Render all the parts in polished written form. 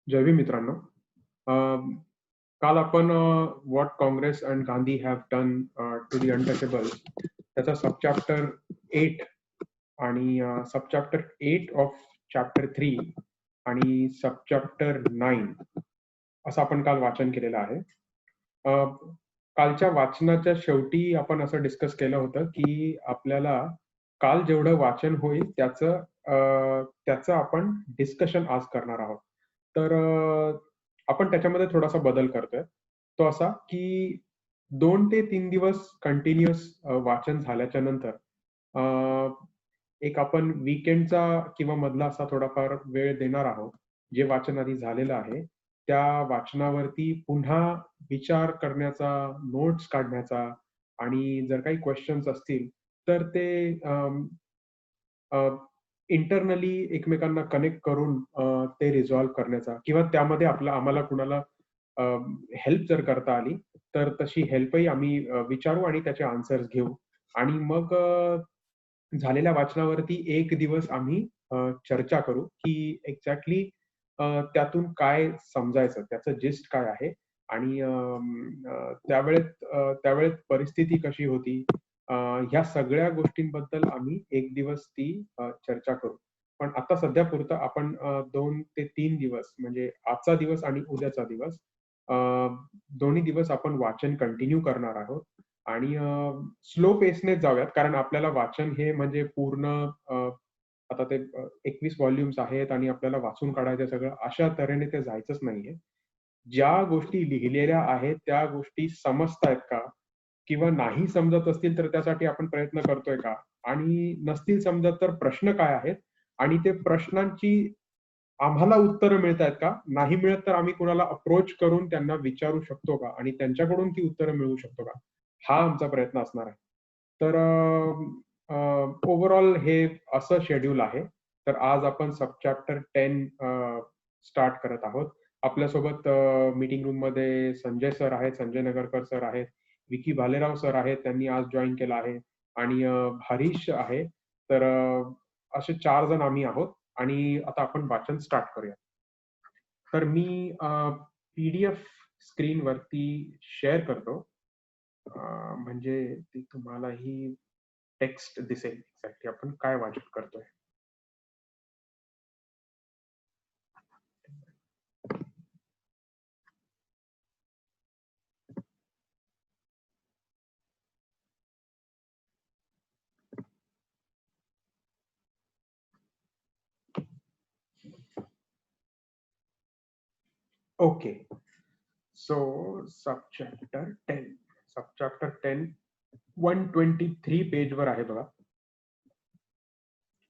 जय भीम मित्रांनो. काल आपण what Congress and Gandhi have done to the untouchables त्याचा सबचॅप्टर 8 आणि सबचॅप्टर 8 ऑफ चॅप्टर 3 आणि सबचॅप्टर 9 असं आपण काल वाचन केलेलं आहे. अ, कालच्या वाचनाच्या शेवटी आपण असं डिस्कस केलं होतं, की आपल्याला काल जेवढं वाचन होईल त्याचं आपण डिस्कशन आज करणार आहोत. तर आपण त्याच्यामध्ये थोडासा बदल करतोय. तो असा, की 2 ते 3 दिवस कंटिन्युअस वाचन झाल्याच्या नंतर अ, एक आपण वीकेंडचा किंवा मधला असा थोडाफार वेळ देणार आहोत. जे वाचन आधी झालेलं आहे, त्या वाचनावरती पुन्हा विचार करण्याचा, नोट्स काढण्याचा आणि जर काही क्वेशन्स असतील, तर ते इंटरनली एकमेकांना कनेक्ट करून ते रिझॉल्व्ह करण्याचा किंवा त्यामध्ये आम्हाला कुणाला हेल्प जर करता आली, तर तशी हेल्पही आम्ही विचारू आणि त्याचे आन्सर्स घेऊ. आणि मग झालेल्या वाचनावरती 1 दिवस आम्ही चर्चा करू, की एक्झॅक्टली त्यातून काय समजायचं, त्याचं जिस्ट काय आहे आणि त्यावेळेत परिस्थिती कशी होती, अ, ह्या सगळ्या गोष्टींबद्दल आम्ही 1 दिवस ती चर्चा करू. पण आता सध्यापुरतं आपण 2 ते 3 दिवस म्हणजे आजचा दिवस आणि उद्याचा दिवस अ, दोन्ही दिवस आपण वाचन कंटिन्यू करणार आहोत आणि स्लो पेसने जाऊयात कारण आपल्याला वाचन हे म्हणजे पूर्ण आता ते 21 व्हॉल्यूम्स आहेत आणि आपल्याला वाचून काढायचं सगळं अशा तऱ्हेने ते जायचंच नाहीये. ज्या गोष्टी लिहिलेल्या आहेत त्या गोष्टी समजतायत का? किंवा नाही समजत असतील तर त्यासाठी आपण प्रयत्न करतोय का? आणि नसतील समजत तर प्रश्न काय आहेत? आणि ते प्रश्नांची आम्हाला उत्तरं मिळतायत का? नाही मिळत तर आम्ही कुणाला अप्रोच करून त्यांना विचारू शकतो का? आणि त्यांच्याकडून ती उत्तरं मिळवू शकतो का? हा आमचा प्रयत्न असणार आहे. तर ओव्हरऑल हे असं शेड्यूल आहे. तर आज आपण सबचॅप्टर 10 स्टार्ट करत आहोत. आपल्यासोबत मीटिंग रूममध्ये संजय सर आहेत, संजय नगरकर सर आहेत, विकी भालेराव सर आहेत, त्यांनी आज जॉइन केलं आहे आणि हरीश आहे. तर असे 4 जण आम्ही आहोत आणि आता आपण वाचन स्टार्ट करूया. तर मी पी-डी-एफ स्क्रीनवरती शेअर करतो. म्हणजे ती तुम्हालाही टेक्स्ट दिसेल एक्झॅक्टली आपण काय वाचन करतोय. ओके. सो सबचॅप्टर 10 123 पेजवर आहे बघा.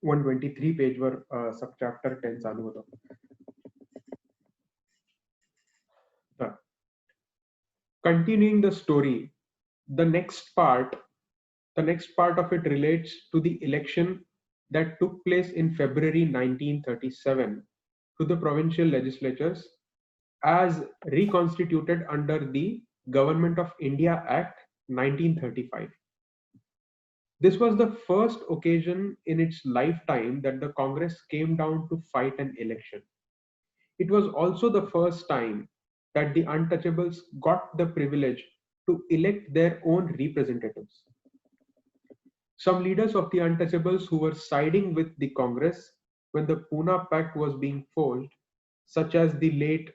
123 पेजवर सबचॅप्टर 10 चालू होतं. तर continuing the story, the next part, the next part of it relates to the election that took place in February 1937 to the provincial legislatures as reconstituted under the Government of India Act 1935. This was the first occasion in its lifetime that the Congress came down to fight an election. It was also the first time that the untouchables got the privilege to elect their own representatives. Some leaders of the untouchables who were siding with the Congress when the Pune Pact was being forged, such as the late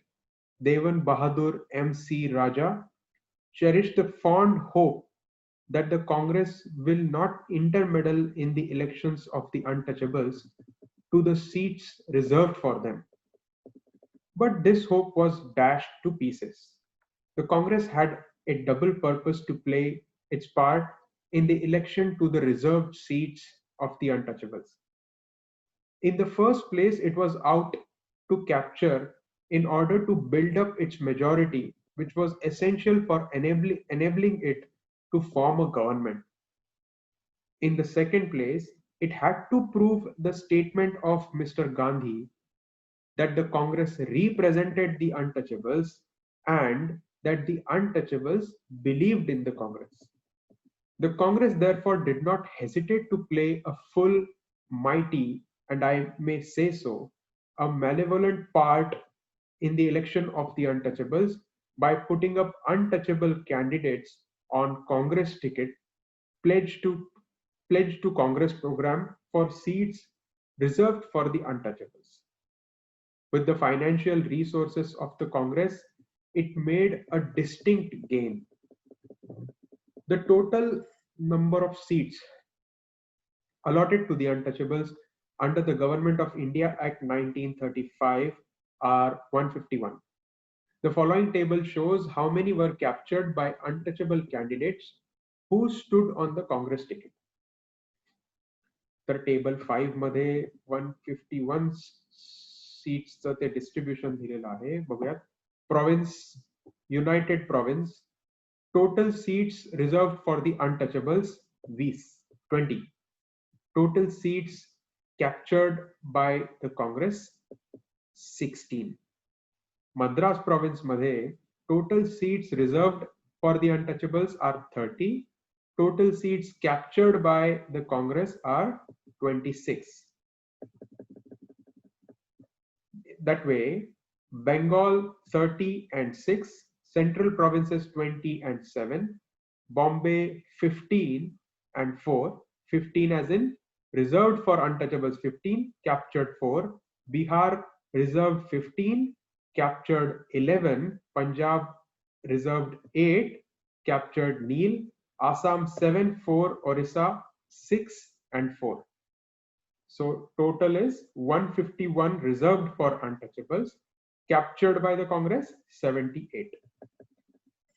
Devan Bahadur M.C. Raja, cherished the fond hope that the Congress will not intermeddle in the elections of the untouchables to the seats reserved for them. But this hope was dashed to pieces. The Congress had a double purpose to play its part in the election to the reserved seats of the untouchables. In the first place, it was out to capture in order to build up its majority, which was essential for enabling it to form a government. In the second place, it had to prove the statement of Mr. Gandhi that the Congress represented the untouchables and that the untouchables believed in the Congress. The Congress therefore did not hesitate to play a full, mighty, and I may say so, a malevolent part in the election of the untouchables by putting up untouchable candidates on Congress ticket pledged to Congress program for seats reserved for the untouchables. With the financial resources of the Congress, it made a distinct gain. The total number of seats allotted to the untouchables under the Government of India Act 1935 are 151. The following table shows how many were captured by untouchable candidates who stood on the Congress ticket. तर table 5 मध्ये 151 सीट्सचं ते distribution दिलेलं आहे. बघूयात. Province, United province, total seats reserved for the untouchables 20. Total seats captured by the Congress 16. Madras province मध्ये total seats reserved for the untouchables are 30. Total seats captured by the Congress are 26. That way, Bengal 30 and 6, Central provinces 20 and 7, Bombay 15 and 4, 15 as in reserved for untouchables 15, captured 4, Bihar reserved 15, captured 11, Punjab reserved 8, captured nil, Assam 7, 4, Orissa 6 and 4. So total is 151 reserved for untouchables, captured by the Congress 78.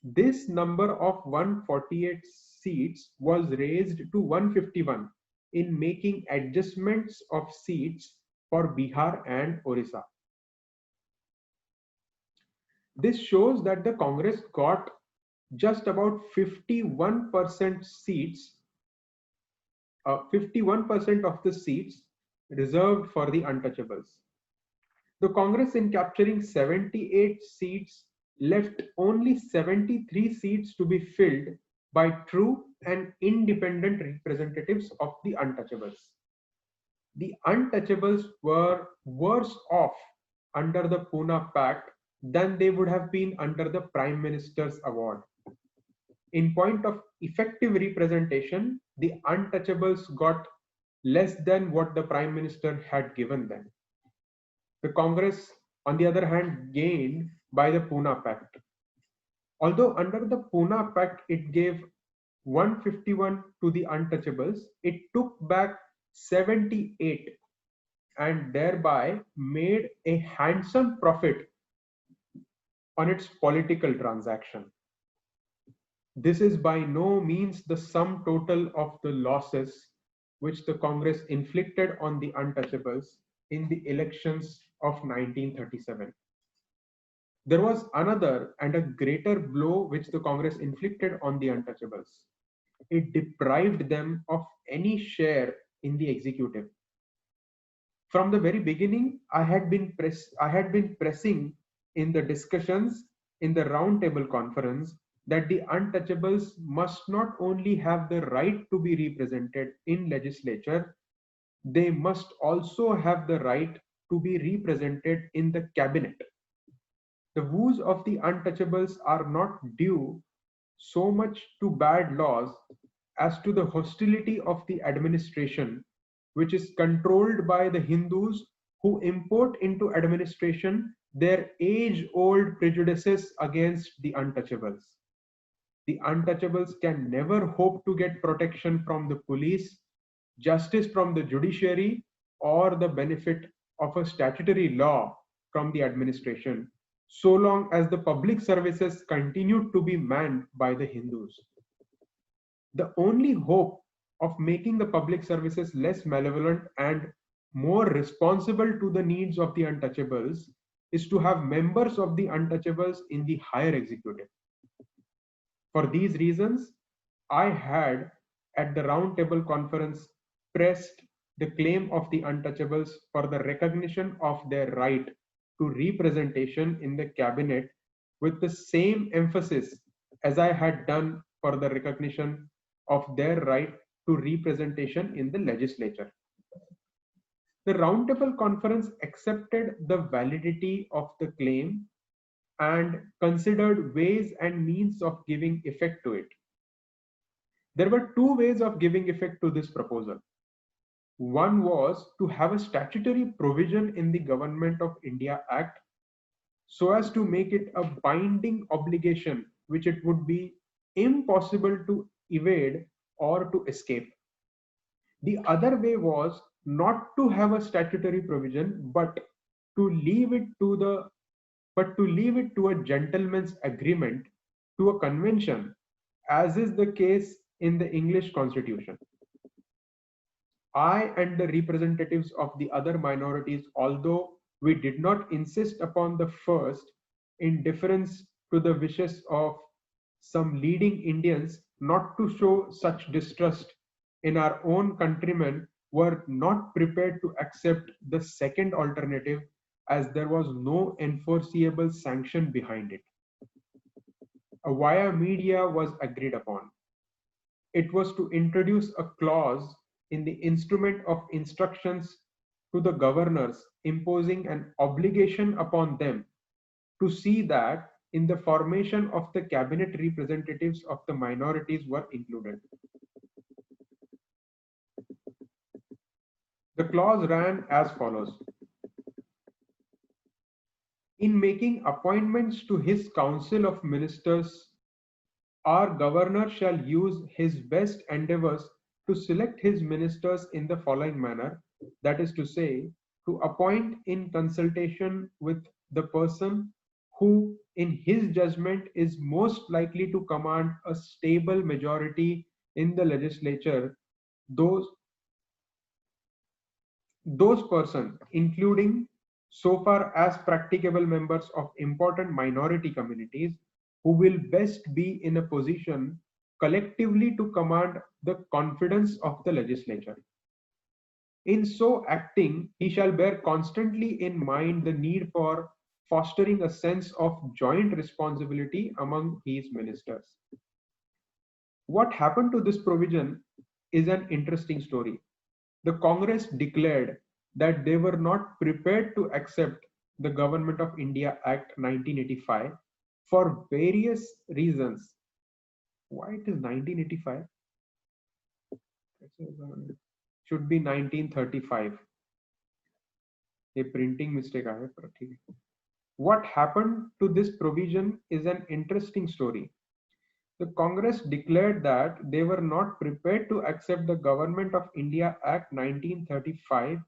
This number of 148 seats was raised to 151 in making adjustments of seats for Bihar and Orissa. This shows that the Congress got just about 51% seats, 51% of the seats reserved for the untouchables. The Congress, in capturing 78 seats, left only 73 seats to be filled by true and independent representatives of the untouchables. The untouchables were worse off under the Pune Pact than they would have been under the Prime Minister's award. In point of effective representation, the untouchables got less than what the Prime Minister had given them. The Congress, on the other hand, gained by the Pune Pact. Although under the Pune Pact it gave 151 to the untouchables, it took back 78 and thereby made a handsome profit on its political transaction. This is by no means the sum total of the losses which the Congress inflicted on the untouchables in the elections of 1937. There was another and a greater blow which the Congress inflicted on the untouchables. It deprived them of any share in the executive. From the very beginning, I had been pressing in the discussions in the roundtable conference that the untouchables must not only have the right to be represented in legislature, they must also have the right to be represented in the cabinet. The woes of the untouchables are not due so much to bad laws as to the hostility of the administration, which is controlled by the Hindus who import into administration their age-old prejudices against the untouchables. The untouchables can never hope to get protection from the police, justice from the judiciary, or the benefit of a statutory law from the administration, so long as the public services continue to be manned by the Hindus. The only hope of making the public services less malevolent and more responsible to the needs of the untouchables is to have members of the untouchables in the higher executive. For these reasons, I had at the roundtable conference pressed the claim of the untouchables for the recognition of their right to representation in the cabinet with the same emphasis as I had done for the recognition of their right to representation in the legislature. The Roundtable Conference accepted the validity of the claim and considered ways and means of giving effect to it. There were two ways of giving effect to this proposal. One was to have a statutory provision in the Government of India Act so as to make it a binding obligation which it would be impossible to evade or to escape. The other way was not to have a statutory provision, but to leave it to a gentleman's agreement, to a convention, as is the case in the English Constitution. I and the representatives of the other minorities, although we did not insist upon the first in deference to the wishes of some leading Indians not to show such distrust in our own countrymen, were not prepared to accept the second alternative as there was no enforceable sanction behind it. A via media was agreed upon. It was to introduce a clause in the instrument of instructions to the governors imposing an obligation upon them to see that in the formation of the cabinet representatives of the minorities were included. The clause ran as follows. In making appointments to his council of ministers, our governor shall use his best endeavors to select his ministers in the following manner, that is to say, to appoint in consultation with the person who, in his judgment, is most likely to command a stable majority in the legislature, those persons, including so far as practicable members of important minority communities, who will best be in a position collectively to command the confidence of the legislature. In so acting, he shall bear constantly in mind the need for fostering a sense of joint responsibility among his ministers. What happened to this provision is an interesting story. The Congress declared that they were not prepared to accept the Government of India Act 1985 for various reasons. Why it is 1985? Should be 1935. A printing mistake. What happened to this provision is an interesting story. The Congress declared that they were not prepared to accept the Government of India Act 1935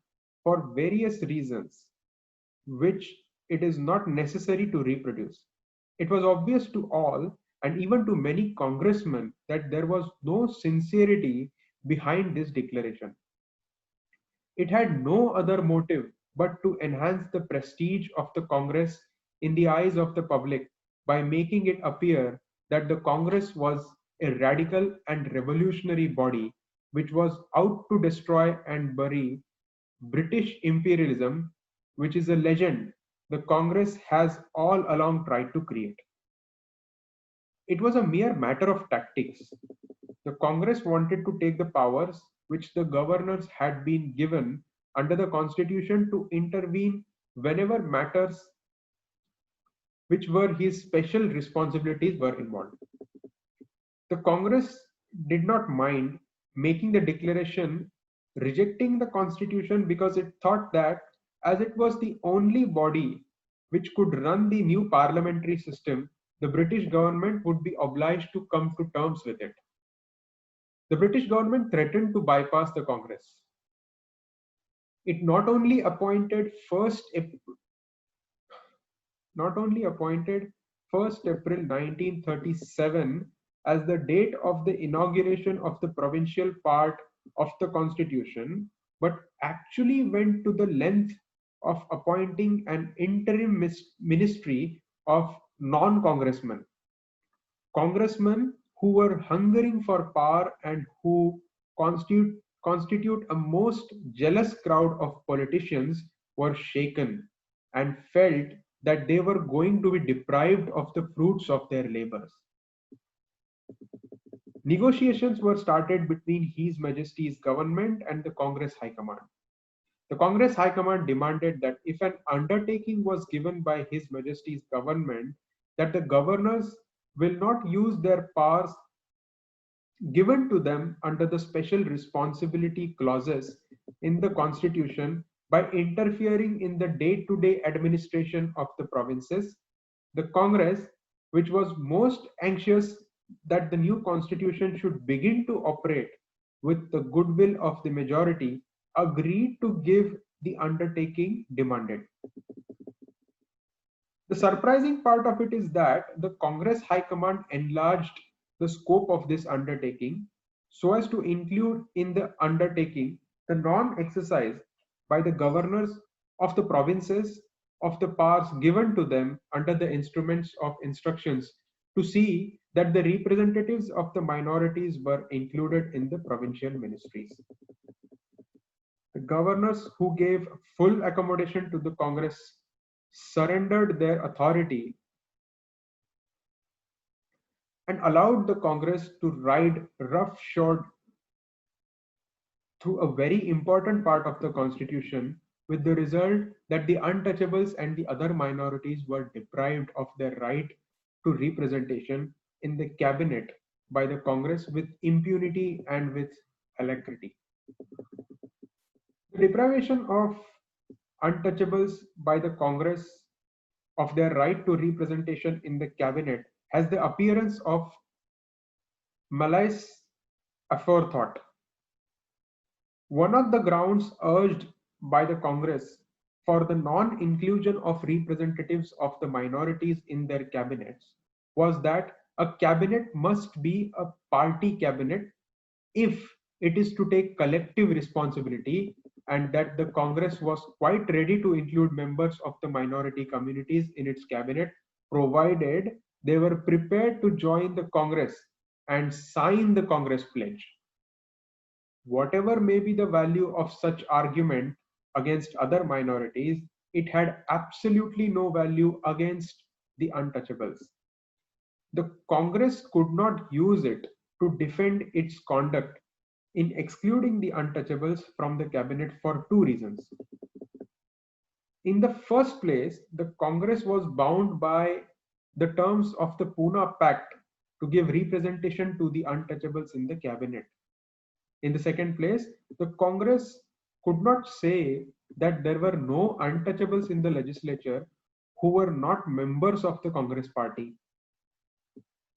for various reasons, which it is not necessary to reproduce. It was obvious to all, and even to many congressmen, that there was no sincerity behind this declaration. It had no other motive but to enhance the prestige of the Congress in the eyes of the public by making it appear that the Congress was a radical and revolutionary body which was out to destroy and bury British imperialism, which is a legend the Congress has all along tried to create. It was a mere matter of tactics. The Congress wanted to take the powers which the governors had been given under the Constitution to intervene whenever matters which were his special responsibilities were involved. The Congress did not mind making the declaration rejecting the Constitution because it thought that as it was the only body which could run the new parliamentary system, the British government would be obliged to come to terms with it. The British government threatened to bypass the Congress. It not only appointed 1st April 1937 as the date of the inauguration of the provincial part of the Constitution, but actually went to the length of appointing an interim ministry of non-congressmen. Congressmen who were hungering for power and who constitute a most jealous crowd of politicians were shaken and felt that they were going to be deprived of the fruits of their labors. Negotiations were started between His Majesty's government and the Congress High Command. The Congress High Command demanded that if an undertaking was given by His Majesty's government, that the governors will not use their powers given to them under the special responsibility clauses in the Constitution by interfering in the day-to-day administration of the provinces. The Congress, which was most anxious that the new constitution should begin to operate with the goodwill of the majority, agreed to give the undertaking demanded. The surprising part of it is that the Congress High Command enlarged the scope of this undertaking so as to include in the undertaking the non-exercise by the governors of the provinces of the powers given to them under the instruments of instructions to see that the representatives of the minorities were included in the provincial ministries. The governors who gave full accommodation to the Congress surrendered their authority and allowed the Congress to ride roughshod through a very important part of the constitution, with the result that the untouchables and the other minorities were deprived of their right to representation in the cabinet by the Congress with impunity and with alacrity. The deprivation of untouchables by the Congress of their right to representation in the cabinet has the appearance of malice aforethought. One of the grounds urged by the Congress for the non-inclusion of representatives of the minorities in their cabinets was that a cabinet must be a party cabinet if it is to take collective responsibility, and that the Congress was quite ready to include members of the minority communities in its cabinet, provided they were prepared to join the Congress and sign the Congress pledge. Whatever may be the value of such argument against other minorities, it had absolutely no value against the untouchables. The Congress could not use it to defend its conduct in excluding the untouchables from the cabinet for two reasons. In the first place, the Congress was bound by the terms of the Pune Pact to give representation to the untouchables in the cabinet. In the second place, the Congress could not say that there were no untouchables in the legislature who were not members of the Congress party.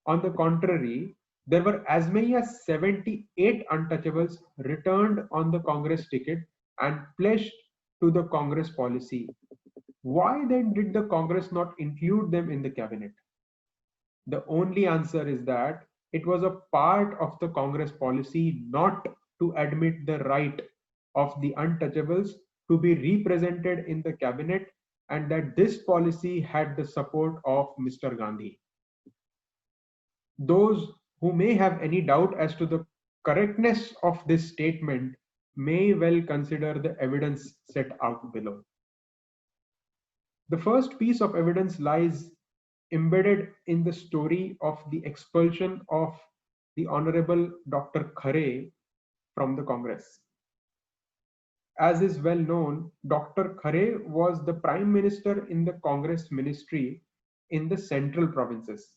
On the contrary, there were as many as 78 untouchables returned on the Congress ticket and pledged to the Congress policy. Why then did the Congress not include them in the cabinet? The only answer is that it was a part of the Congress policy not to admit the right of the untouchables to be represented in the cabinet, and that this policy had the support of Mr. Gandhi. Those who may have any doubt as to the correctness of this statement may well consider the evidence set out below. The first piece of evidence lies embedded in the story of the expulsion of the Honorable Dr. Khare from the Congress. As is well known, Dr. Khare was the Prime Minister in the Congress ministry in the central provinces.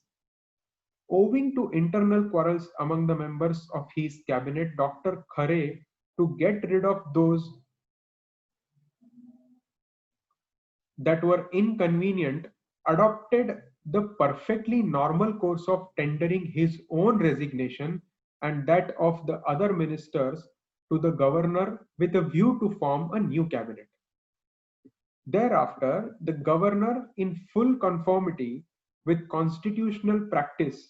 Owing to internal quarrels among the members of his cabinet, Dr. Khare, to get rid of those that were inconvenient, adopted the perfectly normal course of tendering his own resignation and that of the other ministers to the governor with a view to form a new cabinet. Thereafter, the governor, in full conformity with constitutional practice,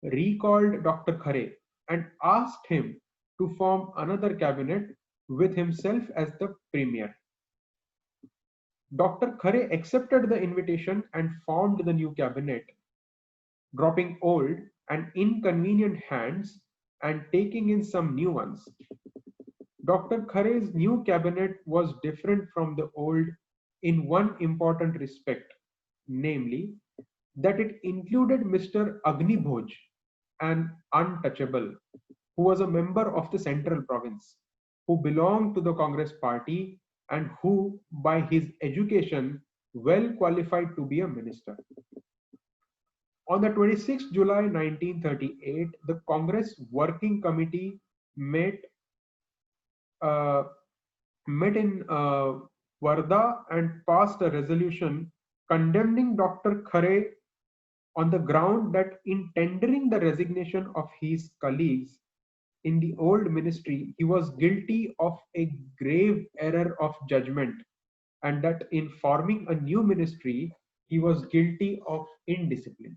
recalled Dr. Khare and asked him to form another cabinet with himself as the premier. Dr. Khare accepted the invitation and formed the new cabinet, dropping old and inconvenient hands and taking in some new ones. Dr. Khare's new cabinet was different from the old in one important respect, namely that it included Mr. Agni Bhoj, an untouchable, who was a member of the central province, who belonged to the Congress party and who, by his education, well qualified to be a minister. On the 26th July 1938, the Congress Working Committee met uh, met in Warda and passed a resolution condemning Dr. Khare on the ground that in tendering the resignation of his colleagues in the old ministry, he was guilty of a grave error of judgment, and that in forming a new ministry, he was guilty of indiscipline.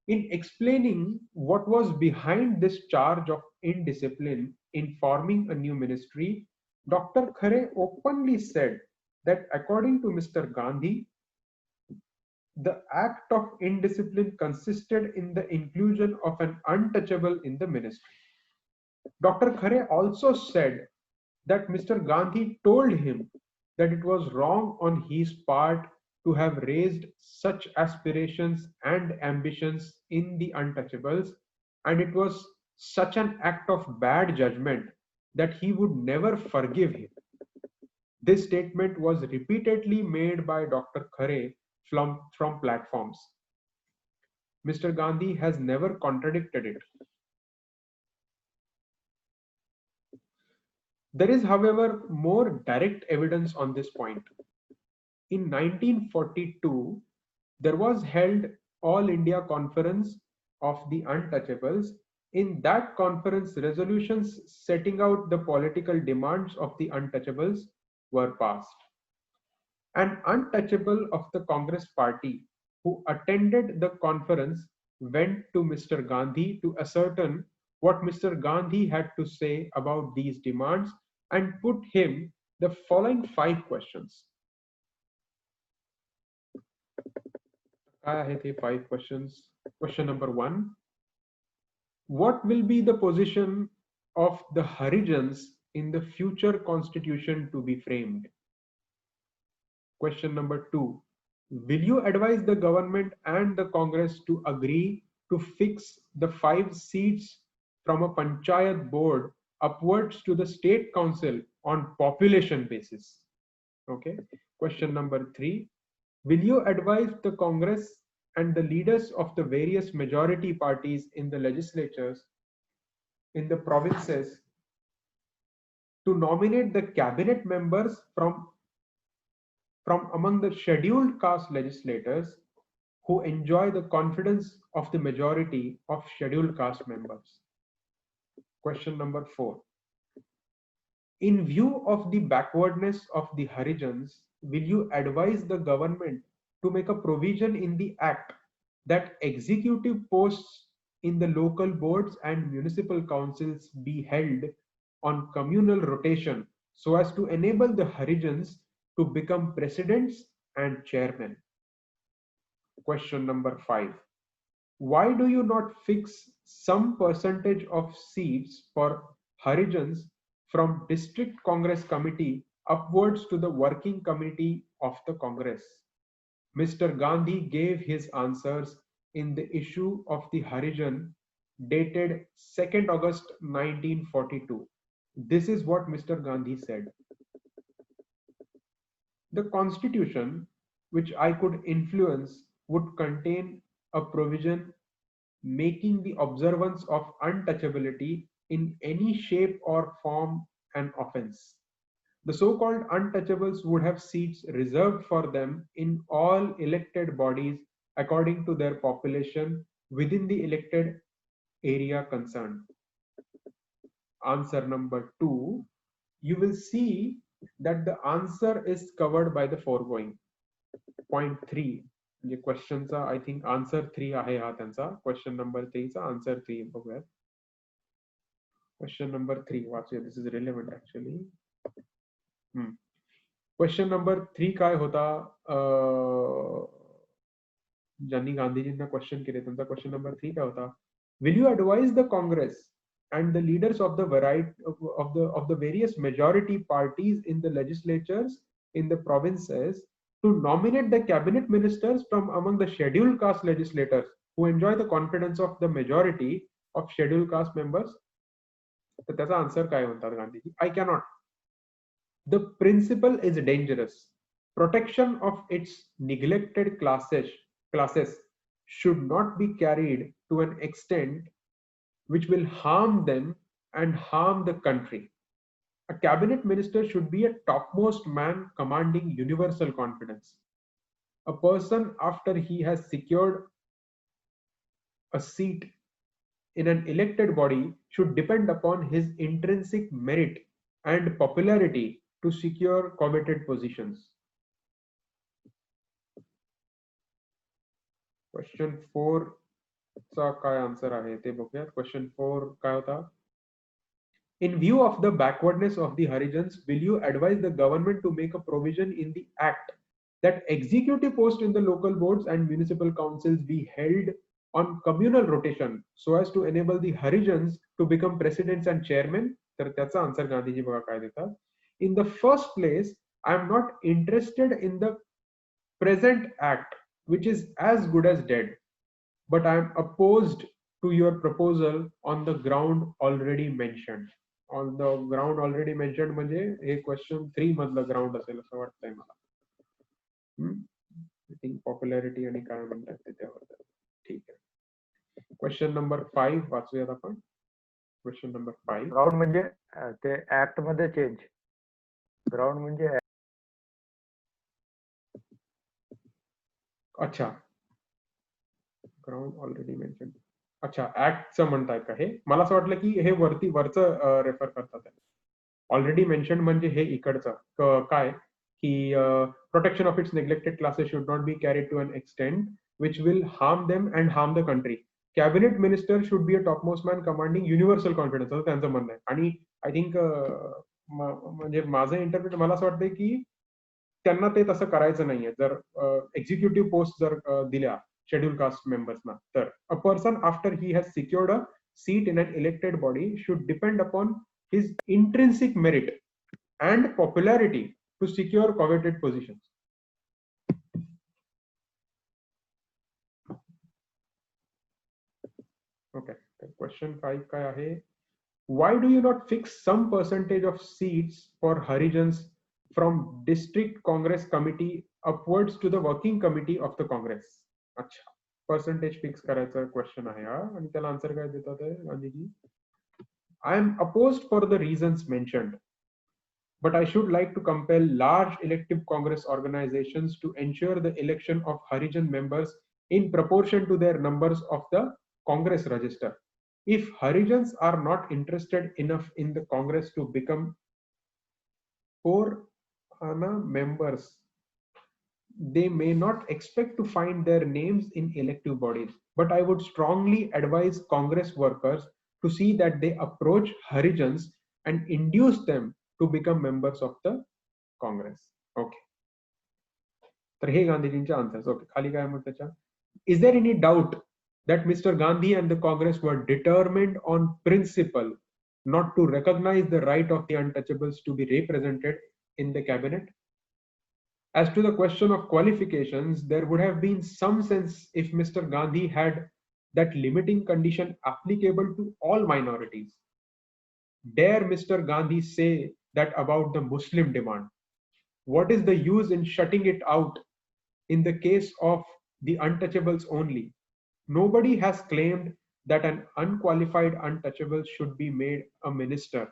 In explaining what was behind this charge of indiscipline in forming a new ministry, Dr. Khare openly said that according to Mr. Gandhi, the act of indiscipline consisted in the inclusion of an untouchable in the ministry. Dr. Khare also said that Mr. Gandhi told him that it was wrong on his part to have raised such aspirations and ambitions in the untouchables, and it was such an act of bad judgment that he would never forgive him. This statement was repeatedly made by Dr. Khare from platforms. Mr. Gandhi has never contradicted it. There is, however, more direct evidence on this point. In 1942, there was held All India Conference of the Untouchables. In that conference, resolutions setting out the political demands of the untouchables were passed. An untouchable of the Congress party who attended the conference went to Mr. Gandhi to ascertain what Mr. Gandhi had to say about these demands and put him the following 5 questions. I have 5 questions. Question number 1. What will be the position of the Harijans in the future constitution to be framed? Question number 2. Will you advise the government and the Congress to agree to fix the 5 seats from a Panchayat board upwards to the state council on population basis? Okay. Question number 3. Will you advise the Congress and the leaders of the various majority parties in the legislatures in the provinces to nominate the cabinet members from among the scheduled caste legislators who enjoy the confidence of the majority of scheduled caste members? Question number 4. In view of the backwardness of the Harijans, will you advise the government to make a provision in the Act that executive posts in the local boards and municipal councils be held on communal rotation so as to enable the Harijans to become presidents and chairmen? Question number 5. Why do you not fix some percentage of seats for Harijans from District Congress Committee upwards to the Working Committee of the Congress? Mr. Gandhi gave his answers in the issue of the Harijan dated 2nd August 1942. This is what Mr. Gandhi said. The constitution which I could influence would contain a provision making the observance of untouchability in any shape or form an offense. The so-called untouchables would have seats reserved for them in all elected bodies according to their population within the elected area concerned. Answer number 2. You will see that the answer is covered by the foregoing. Point 3. The questions are, I think, answer 3 आहे हा त्यांचा. Question number 3 चा answer 3 बघूया. Question number 3 वाचूया. This is relevant actually. Question number 3 काय होता? ज्यांनी गांधीजींना question केले त्यांचा क्वेश्चन नंबर 3 काय होता? Will you advise the Congress and the leaders of the various majority parties in the legislatures in the provinces to nominate the cabinet ministers from among the scheduled caste legislators who enjoy the confidence of the majority of scheduled caste members? तर त्याचा answer काय म्हणतात Gandhiji? I cannot. The principle is dangerous. Protection of its neglected classes should not be carried to an extent which will harm them and harm the country. A cabinet minister should be a topmost man commanding universal confidence. A person, after he has secured a seat in an elected body, should depend upon his intrinsic merit and popularity to secure coveted positions. Question 4 चा काय answer आहे ते बघूया. Question 4 काय होता? In view of the backwardness of the Harijans, will you advise the government to make a provision in the act that executive posts in the local boards and municipal councils be held on communal rotation so as to enable the Harijans to become presidents and chairmen? तर त्याचा answer Gandhiji बघा काय देतात. In the first place, I am not interested in the present act, which is as good as dead, but I am opposed to your proposal on the ground already mentioned. On the ground already mentioned म्हणजे हे question 3 मधलं ground असेल असं वाटतंय मला. I think popularity आणि काय म्हणतात ते त्यावर. ठीक आहे. क्वेश्चन नंबर 5 वाचूयात आपण. Question number 5. ग्राउंड म्हणजे ते ऍक्ट मध्ये चेंज. ग्राउंड म्हणजे अच्छा, ग्राउंड ऑलरेडी मेन्शन. अच्छा, ऍक्टचं म्हणताय का हे? मला असं वाटलं की हे वरचं रेफर करतात. ऑलरेडी मेन्शन म्हणजे हे इकडचं काय की protection of its neglected classes should not be carried to an extent which will harm them and harm the country. Cabinet minister should be a topmost man commanding universal confidence, असं त्यांचं म्हणणं आहे. आणि I think म्हणजे माझं interpret मला असं वाटतंय की त्यांना ते तसं करायचं नाहीये. जर एक्झिक्युटिव्ह पोस्ट जर दिल्या scheduled caste members na, तर a person after he has secured a seat in an elected body should depend upon his intrinsic merit and popularity to secure coveted positions. Okay, question 5 काय आहे? Why do you not fix some percentage of seats for Harijans from district Congress committee upwards to the working committee of the Congress? अच्छा, percentage fix करायचा question आहे हा. आणि त्याला answer काय देतात Gandhiji? I am opposed for the reasons mentioned, but I should like to compel large elective Congress organizations to ensure the election of Harijan members in proportion to their numbers of the Congress register. If Harijans are not interested enough in the Congress to become 4 members, they may not expect to find their names in elective bodies, but I would strongly advise Congress workers to see that they approach Harijans and induce them to become members of the Congress. Okay. तर हे गांधीजींचे answers. Okay, खाली काय म्हणतात त्याच्या? Is there any doubt that Mr. Gandhi and the Congress were determined on principle not to recognize the right of the untouchables to be represented in the cabinet? As to the question of qualifications, there would have been some sense if Mr. Gandhi had that limiting condition applicable to all minorities. Dare Mr. Gandhi say that about the Muslim demand? What is the use in shutting it out in the case of the untouchables only? Nobody has claimed that an unqualified untouchable should be made a minister.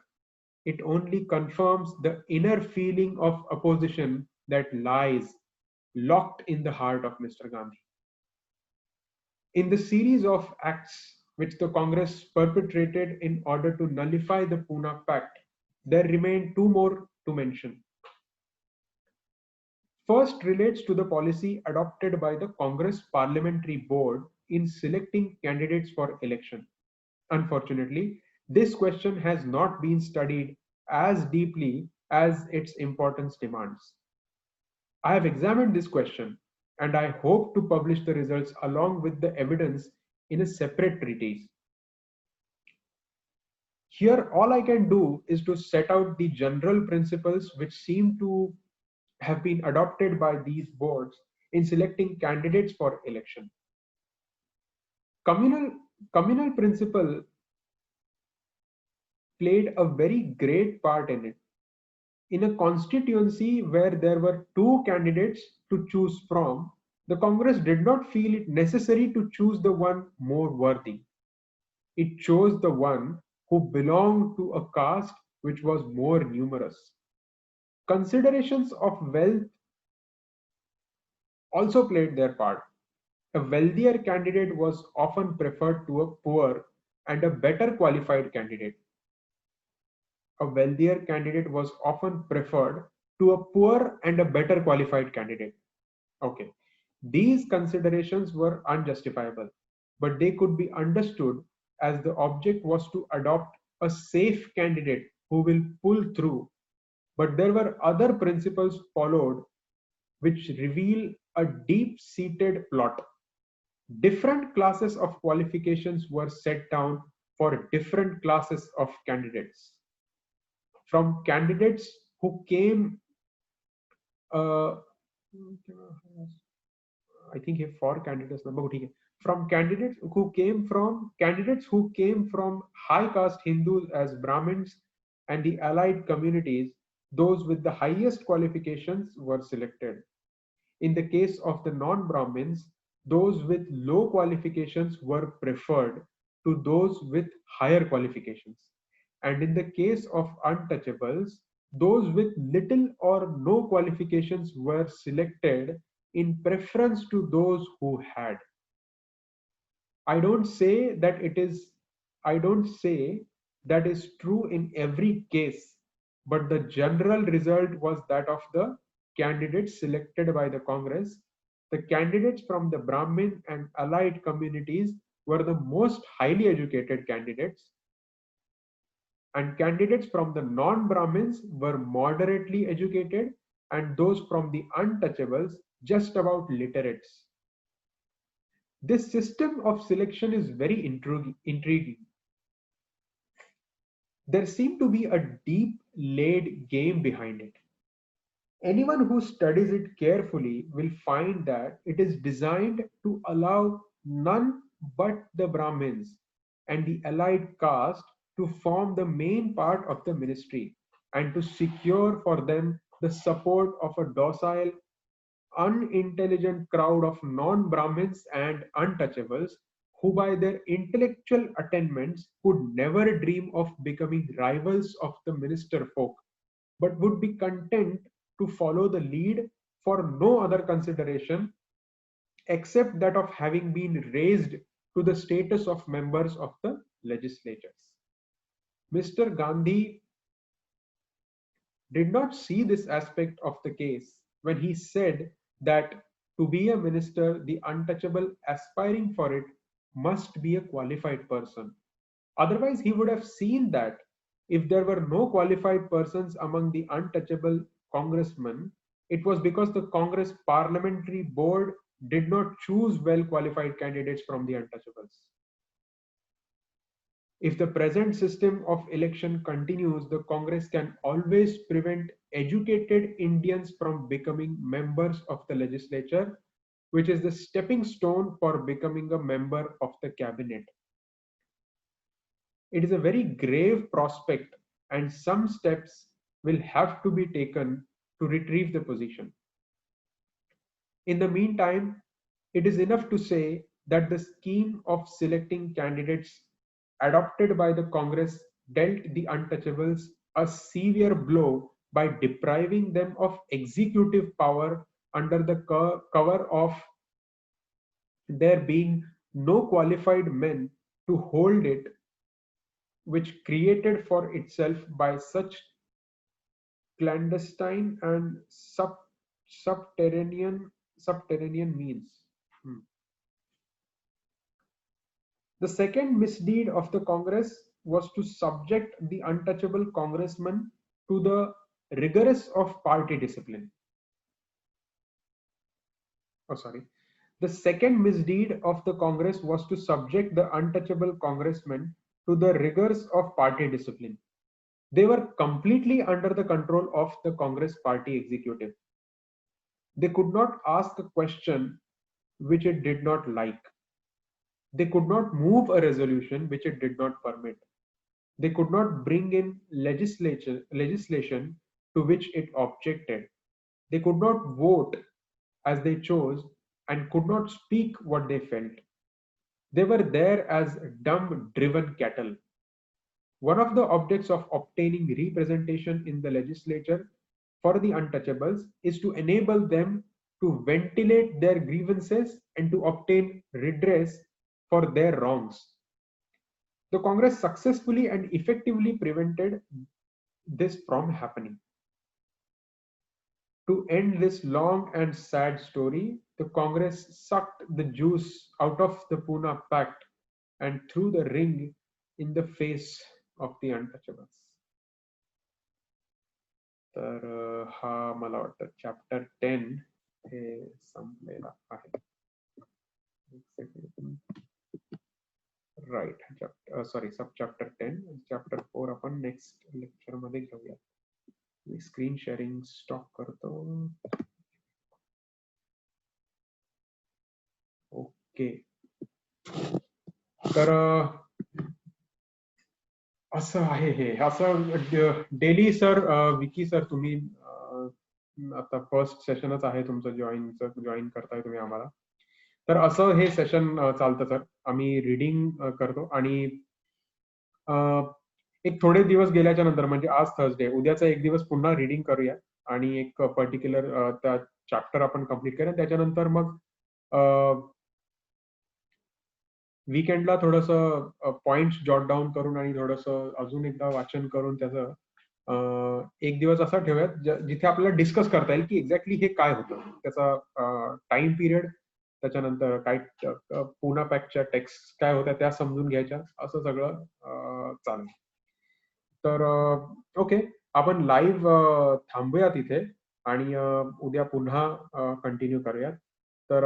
It only confirms the inner feeling of opposition that lies locked in the heart of Mr. Gandhi. In the series of acts which the Congress perpetrated in order to nullify the Pune Pact, there remain 2 more to mention. First relates to the policy adopted by the Congress Parliamentary Board in selecting candidates for election. Unfortunately, this question has not been studied as deeply as its importance demands. I have examined this question and I hope to publish the results along with the evidence in a separate treatise. Here, all I can do is to set out the general principles which seem to have been adopted by these boards in selecting candidates for election. Communal principle played a very great part in it. In a constituency where there were two candidates to choose from, the Congress did not feel it necessary to choose the one more worthy. It chose the one who belonged to a caste which was more numerous. Considerations of wealth also played their part. A wealthier candidate was often preferred to a poor and a better qualified candidate. A wealthier candidate was often preferred to a poor and a better qualified candidate. Okay. These considerations were unjustifiable, but they could be understood as the object was to adopt a safe candidate who will pull through. But there were other principles followed which reveal a deep seated plot. Different classes of qualifications were set down for different classes of candidates. From candidates who came, uh, I think here for candidates number from candidates who came from high caste Hindus as Brahmins and the allied communities, those with the highest qualifications were selected. In the case of the non-Brahmins, those with low qualifications were preferred to those with higher qualifications. And in the case of untouchables, those with little or no qualifications were selected in preference to those who had. I don't say that it is, I don't say that is true in every case, but the general result was that of the candidates selected by the Congress. The candidates from the Brahmin and allied communities were the most highly educated candidates, and candidates from the non-Brahmins were moderately educated, and those from the untouchables just about literates. This system of selection is very intriguing. There seemed to be a deep laid game behind it. Anyone who studies it carefully will find that it is designed to allow none but the Brahmins and the allied caste to form the main part of the ministry and to secure for them the support of a docile, unintelligent crowd of non-Brahmins and untouchables who by their intellectual attainments could never dream of becoming rivals of the minister folk, but would be content to follow the lead for no other consideration except that of having been raised to the status of members of the legislatures. Mr. Gandhi did not see this aspect of the case when he said that to be a minister, the untouchable aspiring for it must be a qualified person. Otherwise, he would have seen that if there were no qualified persons among the untouchable congressmen, it was because the Congress Parliamentary Board did not choose well qualified candidates from the untouchables. If the present system of election continues, the Congress can always prevent educated Indians from becoming members of the legislature, which is the stepping stone for becoming a member of the cabinet. It is a very grave prospect, and some steps will have to be taken to retrieve the position. In the meantime, it is enough to say that the scheme of selecting candidates adopted by the Congress dealt the untouchables a severe blow by depriving them of executive power under the cover of there being no qualified men to hold it, which created for itself by such clandestine and subterranean means. The second misdeed of the Congress was to subject the untouchable congressman to the rigorous of party discipline. Oh, sorry. The second misdeed of the Congress was to subject the untouchable congressmen to the rigors of party discipline. They were completely under the control of the Congress party executive. They could not ask a question which it did not like. They could not move a resolution which it did not permit. They could not bring in legislation to which it objected. They could not vote as they chose and could not speak what they felt. They were there as dumb, driven cattle. One of the objects of obtaining representation in the legislature for the untouchables is to enable them to ventilate their grievances and to obtain redress for their wrongs. The Congress successfully and effectively prevented this from happening. To end this long and sad story, the Congress sucked the juice out of the Pune Pact and threw the ring in the face of the untouchables. तर हा मला वाटतं chapter 10 हे संपलेला आहे. Right, sorry, सब chapter 10. Chapter 4 आपण next lecture मध्ये घेऊया. मी स्क्रीन शेअरिंग स्टॉप करतो. ओके, तर असं आहे हे. असं डेली सर, विकी सर, तुम्ही आता फर्स्ट सेशनच आहे तुमचं, जॉईन करताय तुम्ही आम्हाला. तर असं हे सेशन चालतं सर. आम्ही रीडिंग करतो आणि एक थोडे दिवस गेल्याच्या नंतर, म्हणजे आज थर्सडे, उद्याचा एक दिवस पुन्हा रीडिंग करूया आणि एक पर्टिक्युलर त्या चॅप्टर आपण कम्प्लीट करूया. त्याच्यानंतर मग वीकेंडला थोडस पॉइंट्स जॉट डाऊन करून आणि थोडस अजून एकदा वाचन करून त्याचं एक दिवस असा ठेवूयात जिथे आपल्याला डिस्कस करता येईल की एक्झॅक्टली हे काय होतं, त्याचा टाइम पिरियड, त्याच्यानंतर काय पुना पॅकच्या टेक्स्ट काय होत्या त्या समजून घ्यायच्या, असं सगळं चालेल. तर ओके, आपण लाईव्ह थांबूया तिथे आणि उद्या पुन्हा कंटिन्यू करूयात. तर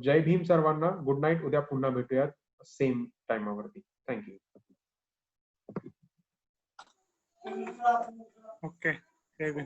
जय भीम सर्वांना, गुड नाईट. उद्या पुन्हा भेटूयात सेम टाइमावरती. थँक्यू. ओके, जय भीम.